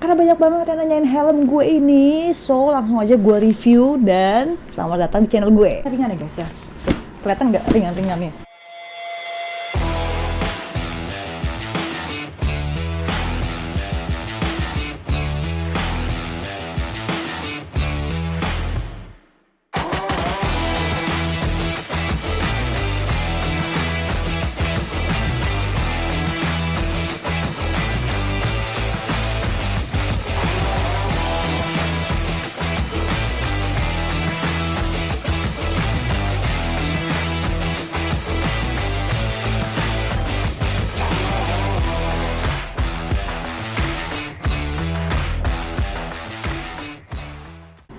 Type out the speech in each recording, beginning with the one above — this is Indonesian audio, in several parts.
karena banyak banget yang nanyain helm gue ini, so langsung aja gue review dan selamat datang di channel gue. Ringan ya guys ya, kelihatan nggak ringan-ringannya?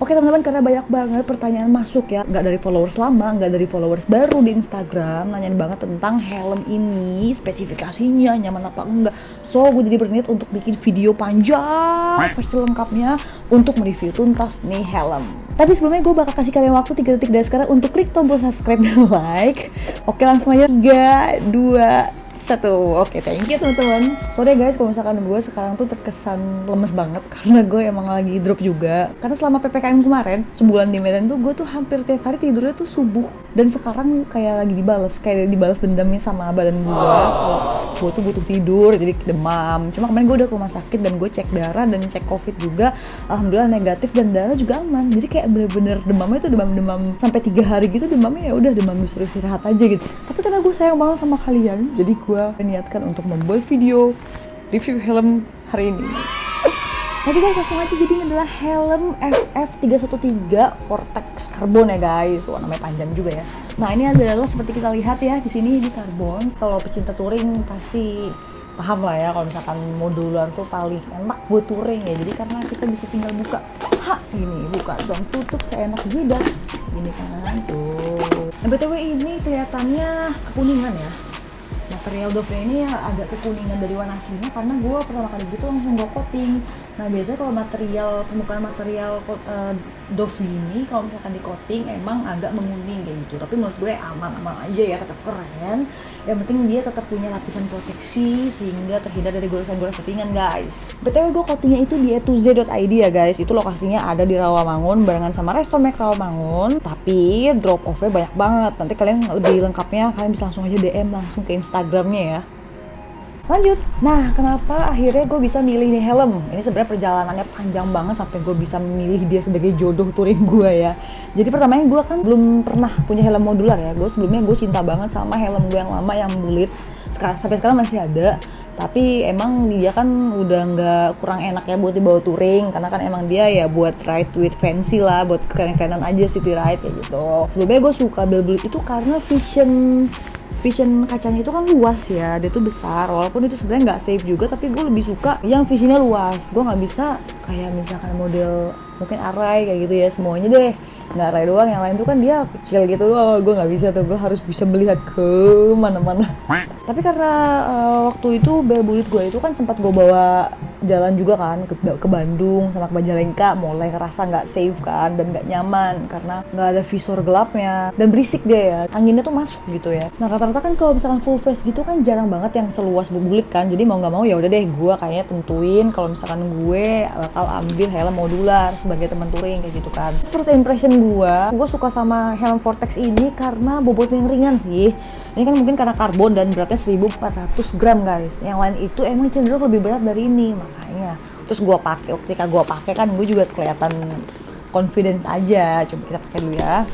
Oke teman-teman, karena banyak banget pertanyaan masuk ya, nggak dari followers lama, nggak dari followers baru di Instagram, nanyain banget tentang helm ini, spesifikasinya, nyaman apa enggak. So, gue jadi berniat untuk bikin video panjang versi lengkapnya untuk mereview tuntas nih helm. Tapi sebelumnya gue bakal kasih kalian waktu 3 detik dari sekarang untuk klik tombol subscribe dan like. Oke, langsung aja, 3, 2, 1. Oke, thank you teman-teman. Sorry guys kalau misalkan gue sekarang tuh terkesan lemes banget karena gue emang lagi drop juga. Karena selama PPKM kemarin, sebulan di Medan tuh gue tuh hampir tiap hari tidurnya tuh subuh. Dan sekarang kayak lagi dibalas dendamnya sama badan gue kalau gue tuh butuh tidur, jadi demam. Cuma kemarin gue udah ke rumah sakit dan gue cek darah dan cek COVID juga. Alhamdulillah negatif dan darah juga aman. Jadi kayak bener-bener demamnya tuh demam sampai 3 hari gitu, demamnya ya udah demam disuruh istirahat aja gitu. Tapi karena gue sayang banget sama kalian, jadi gue niatkan untuk membuat video review helm hari ini. Oke guys, langsung aja. Jadi ini adalah helm SF313 Vortex Carbon ya guys. Wah, namanya panjang juga ya. Nah, ini adalah seperti kita lihat ya di sini, ini karbon. Kalau pecinta touring pasti paham lah ya, kalau misalkan modular tuh paling enak buat touring ya. Jadi karena kita bisa tinggal buka, gini, buka dan tutup seenak jidat. Gini kan, tuh. Nah, BTW ini kelihatannya kekuningan ya. Material Dove ini ya agak kekuningan dari warna aslinya karena gue pertama kali gitu langsung gue coating. Nah biasanya kalau permukaan material Dove ini kalau misalkan di coating emang agak menguning kayak gitu. Tapi menurut gue aman-aman aja ya, tetap keren. Yang penting dia tetap punya lapisan proteksi sehingga terhindar dari goresan-goresan settingan guys. BTW gue coatingnya itu di e2z.id ya guys. Itu lokasinya ada di Rawamangun barengan sama Restomek Rawamangun. Tapi drop off-nya banyak banget. Nanti kalian lebih lengkapnya kalian bisa langsung aja DM langsung ke Instagramnya ya. Lanjut. Nah, kenapa akhirnya gue bisa milih nih helm? Ini sebenarnya perjalanannya panjang banget sampai gue bisa memilih dia sebagai jodoh touring gue ya. Jadi pertamanya gue kan belum pernah punya helm modular ya. Sebelumnya gue cinta banget sama helm gue yang lama yang Bullet. Sampai sekarang masih ada. Tapi emang dia kan udah nggak, kurang enak ya buat dibawa touring. Karena kan emang dia ya buat ride with fancy lah, buat keren-kerenan aja city ride kayak gitu. Sebelumnya gue suka Bullet itu karena vision kacanya itu kan luas ya, dia tuh besar, walaupun itu sebenarnya nggak safe juga, tapi gue lebih suka yang visionnya luas. Gue nggak bisa kayak misalkan model mungkin Arai kayak gitu ya, semuanya deh nggak Arai doang, yang lain tuh kan dia kecil gitu doang. Gue nggak bisa tuh, gue harus bisa melihat ke mana-mana. Tapi karena waktu itu Bullet gue itu kan sempat gue bawa jalan juga kan ke Bandung sama ke Majalengka, mulai ngerasa nggak safe kan dan nggak nyaman karena nggak ada visor gelapnya dan berisik dia ya, anginnya tuh masuk gitu ya. Nah rata-rata kan kalau misalkan full face gitu kan jarang banget yang seluas Bullet kan, jadi mau nggak mau ya udah deh gue kayaknya tentuin kalau misalkan gue bakal ambil helm modular sebagai teman touring kayak gitu kan. First impression gue suka sama helm Vortex ini karena bobotnya yang ringan sih. Ini kan mungkin karena karbon dan beratnya 1400 gram guys. Yang lain itu emang cenderung lebih berat dari ini makanya. Terus ketika gue pakai kan gue juga kelihatan confidence aja. Coba kita pakai dulu ya.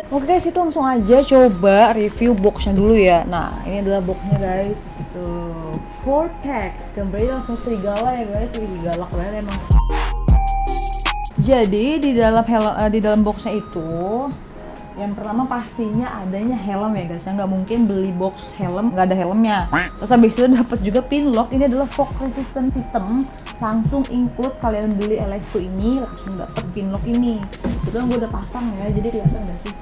Oke guys, itu langsung aja coba review boxnya dulu ya. Nah, ini adalah boxnya guys. Tuh, Vortex. Gambarnya langsung serigala ya guys, serigala keren emang. Jadi di dalam boxnya itu yang pertama pastinya adanya helm ya guys. Nggak mungkin beli box helm nggak ada helmnya. Terus habis itu dapat juga pin lock. Ini adalah fog resistant system. Langsung include kalian beli LS2 ini langsung dapat pin lock ini. Itu kan gue udah pasang ya. Jadi kelihatan nggak sih?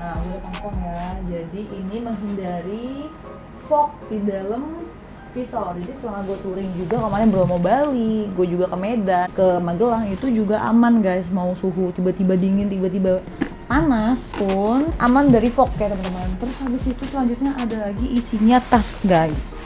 Nah, udah pasang ya. Jadi ini menghindari fog di dalam visor. Jadi selama gue touring juga kemarin Bromo Bali, gue juga ke Medan, ke Magelang, itu juga aman guys. Mau suhu tiba-tiba dingin, tiba-tiba panas pun aman dari fog ya teman-teman. Terus habis itu selanjutnya ada lagi isinya tas guys.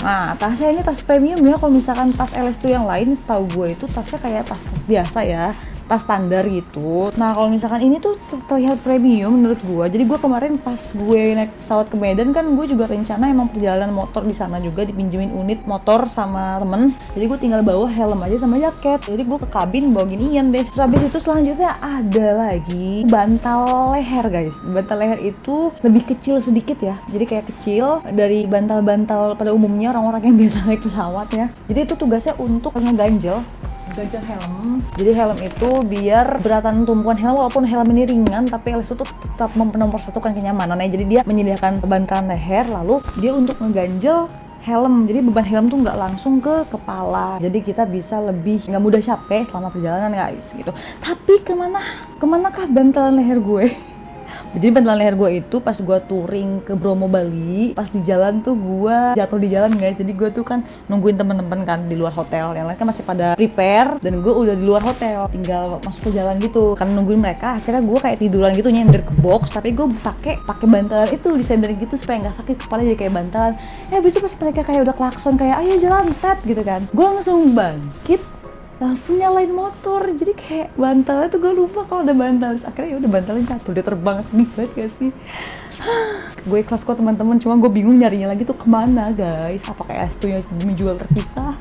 Nah, tasnya ini tas premium ya. Kalau misalkan tas LS2 yang lain, setahu gue itu tasnya kayak tas-tas biasa ya, tas standar gitu. Nah, kalau misalkan ini tuh terlihat premium menurut gue. Jadi gue kemarin pas gue naik pesawat ke Medan kan, gue juga rencana emang perjalanan motor di sana juga, dipinjemin unit motor sama temen. Jadi gue tinggal bawa helm aja sama jaket. Jadi gue ke kabin bawa ginian deh. Terus habis itu selanjutnya ada lagi bantal leher guys. Bantal leher itu lebih kecil sedikit ya. Jadi kayak kecil dari bantal-bantal pada umumnya orang-orang yang biasa naik pesawat ya. Jadi itu tugasnya untuk ngeganjel helm. Jadi helm itu biar beratan tumpuan helm, walaupun helm ini ringan tapi LS itu tetap mempersatukan kenyamanannya. Jadi dia menyediakan bantalan leher, lalu dia untuk ngeganjel helm. Jadi beban helm tuh nggak langsung ke kepala. Jadi kita bisa lebih nggak mudah capek selama perjalanan guys gitu. Tapi kemanakah bantalan leher gue? Jadi bantalan leher gue itu pas gue touring ke Bromo Bali, pas di jalan tuh gue jatuh di jalan guys. Jadi gue tuh kan nungguin temen-temen kan di luar hotel, yang lain kan masih pada prepare dan gue udah di luar hotel, tinggal masuk ke jalan gitu. Karena nungguin mereka, akhirnya gue kayak tiduran gitu nyender ke box, tapi gue pakai bantalan itu disenderin gitu supaya nggak sakit kepala, jadi kayak bantalan. Habis itu pas mereka kayak udah klakson kayak ayo jalan tet gitu kan, gue langsung bangkit, langsung nyalain motor. Jadi kayak bantalnya tuh gue lupa kalau ada bantal. Akhirnya ya udah bantalnya jatuh, dia terbang. Sedih banget gak sih? Gue ikhlas kok teman-teman, cuma gue bingung nyarinya lagi tuh kemana guys. Apa kayak S2 nya menjual terpisah?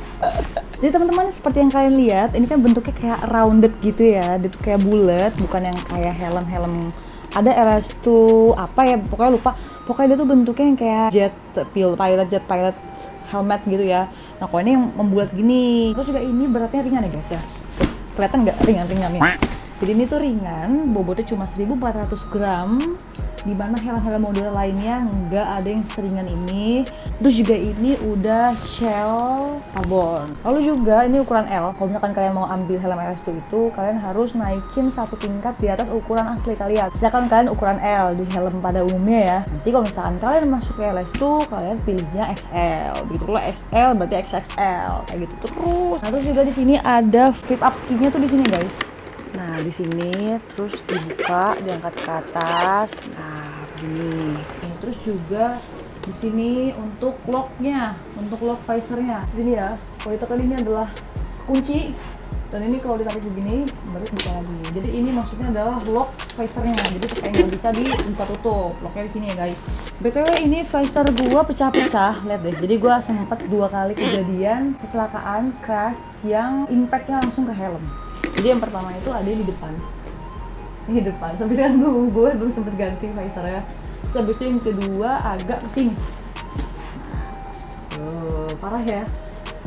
Jadi teman-teman, seperti yang kalian lihat, ini kan bentuknya kayak rounded gitu ya. Dia tuh kayak bulat, bukan yang kayak helm-helm. Ada LS2 apa ya, pokoknya lupa. Pokoknya dia tuh bentuknya yang kayak jet pilot helmet gitu ya. Nah, kalau ini yang membulat gini. Terus juga ini beratnya ringan ya guys ya. Kelihatan nggak ringan-ringan nih? Jadi ini tuh ringan, bobotnya cuma 1400 gram. Dimana helm-helm modular lainnya nggak ada yang seringan ini. Terus juga ini udah shell carbon. Lalu juga ini ukuran L. Kalau misalkan kalian mau ambil helm LS2 itu, kalian harus naikin satu tingkat di atas ukuran asli kalian. Misalkan kalian ukuran L di helm pada umumnya ya. Nanti kalau misalkan kalian masuk ke LS2, kalian pilihnya XL. Begitu pula XL berarti XXL kayak gitu terus. Nah, terus juga di sini ada flip up key-nya tuh di sini guys. Nah, di sini terus dibuka, diangkat ke atas. Nah, begini. Ini terus juga di sini untuk locknya, untuk lock visornya. Ini ya, kalau ditekan ini adalah kunci. Dan ini kalau ditarik begini, baru buka lagi. Jadi ini maksudnya adalah lock visornya. Jadi supaya nggak bisa dibuka tutup. Locknya di sini ya guys. BTW ini visor gua pecah-pecah, lihat deh. Jadi gua sempat 2 kali kejadian kecelakaan crash yang impactnya langsung ke helm. Jadi yang pertama itu ada di depan. Ini depan. Sampai sekarang gue belum sempet ganti visornya. Terus habis itu yang kedua agak kesini. Parah ya.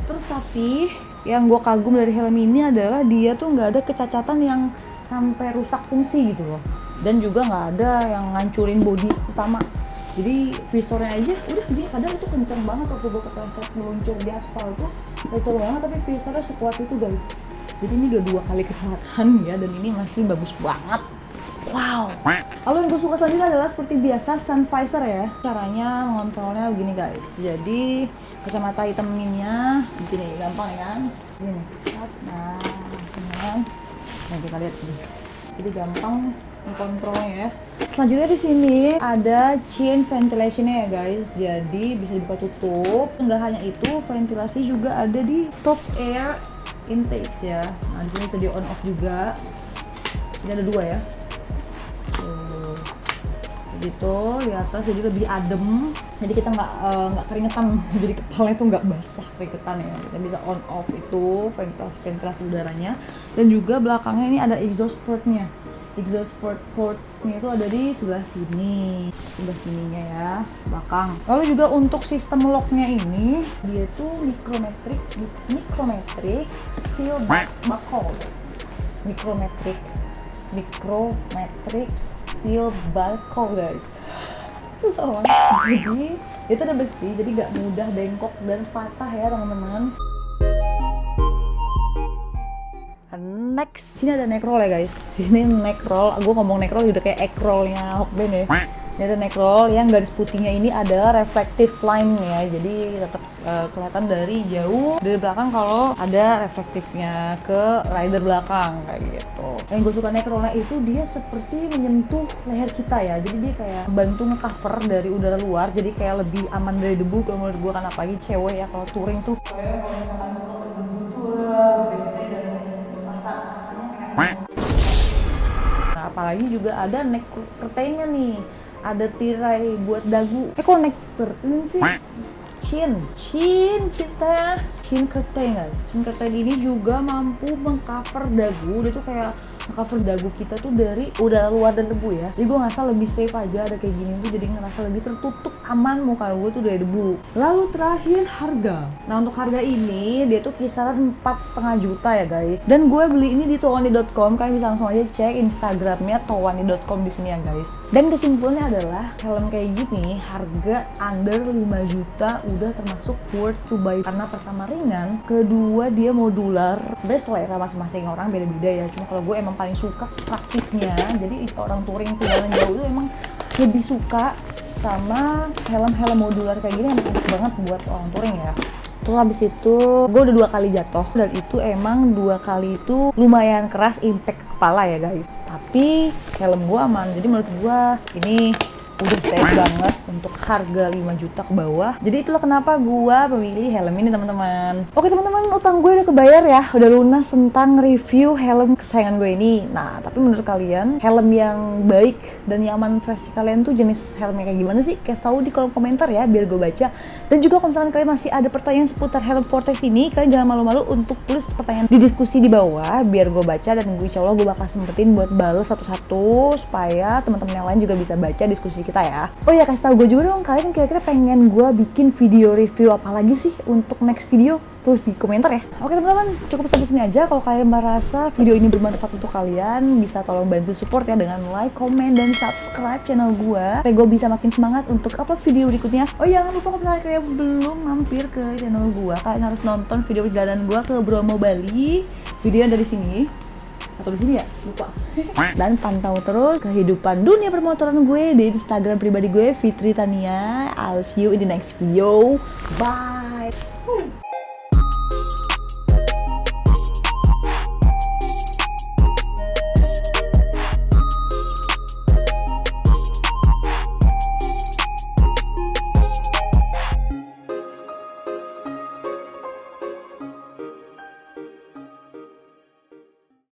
Terus tapi yang gue kagum dari helm ini adalah dia tuh nggak ada kecacatan yang sampai rusak fungsi gitu loh. Dan juga nggak ada yang ngancurin bodi utama. Jadi visornya aja udah dia padahal itu kenceng banget waktu gue kepleset meluncur di aspal tuh kenceng banget, tapi visornya sekuat itu guys. Jadi ini udah 2 kali kecelakaan ya, dan ini masih bagus banget. Wow. Lalu yang gue suka selanjutnya adalah seperti biasa sun visor ya. Caranya mengontrolnya begini guys. Jadi kacamata hitam ininya di sini gampang ya kan. Gini. Nah, kan. Nah, kita lihat sini. Jadi gampang mengkontrolnya ya. Selanjutnya di sini ada chain ventilation-nya ya guys. Jadi bisa dibuka tutup. Enggak hanya itu, ventilasi juga ada di top air intakes ya. Nah, di sini bisa di on off juga. Ini ada 2 ya. Tuh. Gitu di atas, jadi lebih adem. Jadi kita nggak keringetan. Jadi kepalanya tuh nggak basah keringetan ya. Kita bisa on off itu ventilasi udaranya. Dan juga belakangnya ini ada exhaust port-nya. Exhaust ports-nya itu ada di sebelah sini, sebelah sininya ya, belakang. Lalu juga untuk sistem lock-nya ini, dia tuh micrometric steel buckle. Micrometric steel buckle guys. Susah banget. Jadi itu ada besi, jadi nggak mudah bengkok dan patah ya teman-teman. Next, sini ada neck roll ya guys. Sini neck roll, gue ngomong neck roll udah kayak egg rollnya Hokben ya. Ini ada neck roll yang garis putihnya ini ada reflective line ya, jadi tetap kelihatan dari jauh dari belakang kalau ada reflektifnya ke rider belakang kayak gitu. Yang gue suka neck rollnya itu dia seperti menyentuh leher kita ya, jadi dia kayak bantu ngecover dari udara luar, jadi kayak lebih aman dari debu kalau menurut gue, kan apalagi cewek ya kalau touring tuh kayak kalau misalkan gue berdebu tuh bete dan rasanya kayak. Nah, apalagi juga ada neck curtain-nya nih, ada tirai buat dagu. Kok neck curtain sih? Chin curtain guys. Chin curtain ini juga mampu mengcover dagu. Dia tuh kayak cover dagu kita tuh dari udara luar dan debu ya. Jadi gue ngerasa lebih safe aja ada kayak gini tuh, jadi ngerasa lebih tertutup, aman muka gue tuh dari debu. Lalu terakhir harga. Nah untuk harga ini dia tuh kisaran 4,5 juta ya guys. Dan gue beli ini di towani.com. Kalian bisa langsung aja cek Instagramnya towani.com di sini ya guys. Dan kesimpulannya adalah helm kayak gini harga under 5 juta udah termasuk worth to buy, karena pertama ringan, kedua dia modular. Sebenarnya selera masing-masing orang beda-beda ya. Cuma kalau gue emang paling suka praktisnya, jadi orang touring perjalanan jauh itu emang lebih suka sama helm-helm modular kayak gini, emang enak banget buat orang touring ya. Terus habis itu gue udah 2 kali jatuh, dan itu emang 2 kali itu lumayan keras impact kepala ya guys, tapi helm gue aman. Jadi menurut gue ini udah safe banget untuk harga 5 juta ke bawah. Jadi itulah kenapa gua memilih helm ini teman-teman. Oke teman-teman, utang gue udah kebayar ya, udah lunas tentang review helm kesayangan gue ini. Nah tapi menurut kalian helm yang baik dan nyaman versi kalian tuh jenis helmnya kayak gimana sih? Kasih tahu di kolom komentar ya biar gue baca. Dan juga kalau misalkan kalian masih ada pertanyaan seputar helm Vortex ini, kalian jangan malu-malu untuk tulis pertanyaan di diskusi di bawah biar gue baca, dan insya Allah gue bakal sempetin buat bales satu-satu supaya teman-teman yang lain juga bisa baca diskusi kita ya. Oh ya, kasih tahu gue juga dong, kalian kira-kira pengen gue bikin video review apa lagi sih untuk next video? Tulis di komentar ya. Oke teman-teman, cukup sampai sini aja. Kalau kalian merasa video ini bermanfaat untuk kalian, bisa tolong bantu support ya dengan like, comment, dan subscribe channel gue supaya gue bisa makin semangat untuk upload video berikutnya. Oh jangan lupa kalau misalnya kalian belum mampir ke channel gue, kalian harus nonton video perjalanan gue ke Bromo, Bali. Videonya dari sini atau di sini ya, lupa. Dan pantau terus kehidupan dunia permotoran gue di Instagram pribadi gue, Fitri Tania. I'll see you in the next video. Bye.